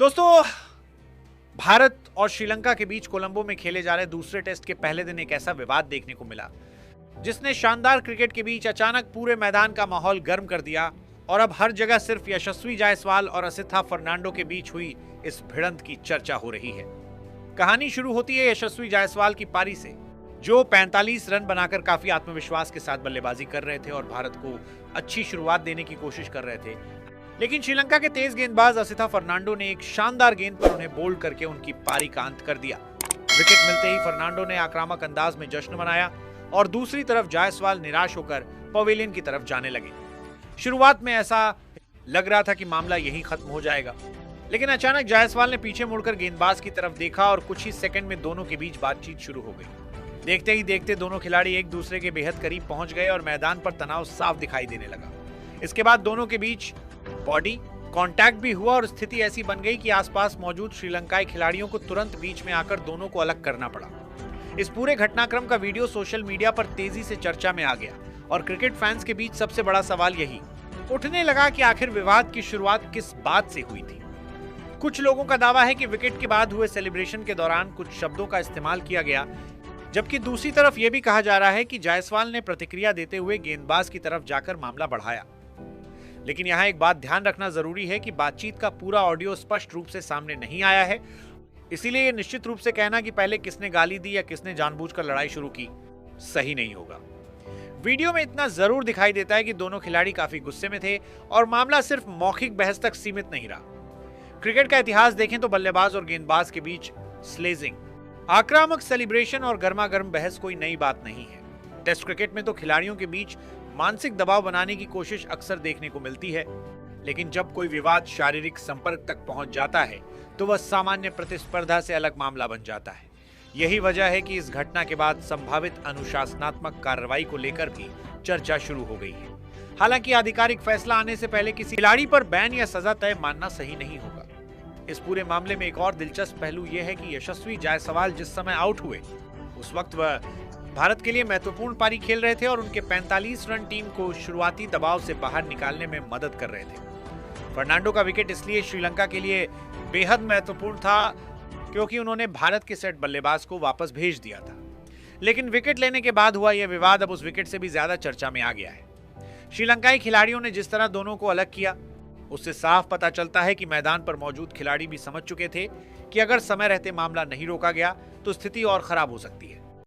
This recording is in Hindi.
दोस्तों, भारत और श्रीलंका के बीच कोलंबो में खेले जा रहे दूसरे टेस्ट के पहले दिन एक ऐसा विवाद देखने को मिला जिसने शानदार क्रिकेट के बीच अचानक पूरे मैदान का माहौल गर्म कर दिया। और अब हर जगह सिर्फ यशस्वी जायसवाल और असिथा फर्नांडो के बीच हुई इस भिड़ंत की चर्चा हो रही है। कहानी शुरू होती है यशस्वी जायसवाल की पारी से, जो 45 रन बनाकर काफी आत्मविश्वास के साथ बल्लेबाजी कर रहे थे और भारत को अच्छी शुरुआत देने की कोशिश कर रहे थे। लेकिन श्रीलंका के तेज गेंदबाज असिथा फर्नांडो ने एक शानदार गेंद पर उन्हें बोल्ड करके उनकी पारी का अंत कर दिया। विकेट मिलते ही फर्नांडो ने आक्रामक अंदाज में जश्न मनाया और दूसरी तरफ जायसवाल निराश होकर पवेलियन की तरफ जाने लगे। शुरुआत में ऐसा लग रहा था कि मामला यहीं खत्म हो जाएगा, लेकिन अचानक जायसवाल ने पीछे मुड़कर गेंदबाज की तरफ देखा और कुछ ही सेकंड में दोनों के बीच बातचीत शुरू हो गई। देखते ही देखते दोनों खिलाड़ी एक दूसरे के बेहद करीब पहुंच गए और मैदान पर तनाव साफ दिखाई देने लगा। इसके बाद दोनों के बीच बॉडी कांटेक्ट भी हुआ और स्थिति ऐसी बन गई कि आसपास मौजूद श्रीलंकाई खिलाड़ियों को तुरंत बीच में आकर दोनों को अलग करना पड़ा। इस पूरे घटनाक्रम का वीडियो सोशल मीडिया पर तेजी से चर्चा में आ गया और क्रिकेट फैंस के बीच सबसे बड़ा सवाल यही उठने लगा कि आखिर विवाद की शुरुआत किस बात से हुई थी। कुछ लोगों का दावा है कि विकेट के बाद हुए सेलिब्रेशन के दौरान कुछ शब्दों का इस्तेमाल किया गया, जबकि दूसरी तरफ यह भी कहा जा रहा है कि जायसवाल ने प्रतिक्रिया देते हुए गेंदबाज की तरफ जाकर मामला बढ़ाया। लेकिन यहां एक बात ध्यान रखना जरूरी है कि बातचीत का पूरा ऑडियो स्पष्ट रूप से सामने नहीं आया है, इसीलिए यह निश्चित रूप से कहना कि पहले किसने गाली दी या किसने जानबूझकर लड़ाई शुरू की सही नहीं होगा। वीडियो में इतना जरूर दिखाई देता है कि दोनों खिलाड़ी काफी गुस्से में थे और मामला सिर्फ मौखिक बहस तक सीमित नहीं रहा। क्रिकेट का इतिहास देखें तो बल्लेबाज और गेंदबाज के बीच स्लेजिंग, आक्रामक सेलिब्रेशन और गर्मागर्म बहस कोई नई बात नहीं है। टेस्ट क्रिकेट में तो खिलाड़ियों के बीच मानसिक दबाव बनाने की कोशिश अक्सर देखने को मिलती है, लेकिन जब कोई विवाद शारीरिक संपर्क तक पहुंच जाता है तो वह सामान्य प्रतिस्पर्धा से अलग मामला बन जाता है। यही वजह है कि इस घटना के बाद संभावित अनुशासनात्मक कार्रवाई को लेकर भी चर्चा शुरू हो गई है। हालांकि आधिकारिक फैसला आने से पहले किसी खिलाड़ी पर बैन या सजा तय मानना सही नहीं होगा। इस पूरे मामले में एक और दिलचस्प पहलू यह है कि यशस्वी जायसवाल जिस समय आउट हुए उस वक्त वह भारत के लिए महत्वपूर्ण पारी खेल रहे थे और उनके 45 रन टीम को शुरुआती दबाव से बाहर निकालने में मदद कर रहे थे। फर्नांडो का विकेट इसलिए श्रीलंका के लिए बेहद महत्वपूर्ण था क्योंकि उन्होंने भारत के सेट बल्लेबाज को वापस भेज दिया था। लेकिन विकेट लेने के बाद हुआ यह विवाद अब उस विकेट से भी ज्यादा चर्चा में आ गया है। श्रीलंकाई खिलाड़ियों ने जिस तरह दोनों को अलग किया उससे साफ पता चलता है कि मैदान पर मौजूद खिलाड़ी भी समझ चुके थे कि अगर समय रहते मामला नहीं रोका गया तो स्थिति और खराब हो सकती है।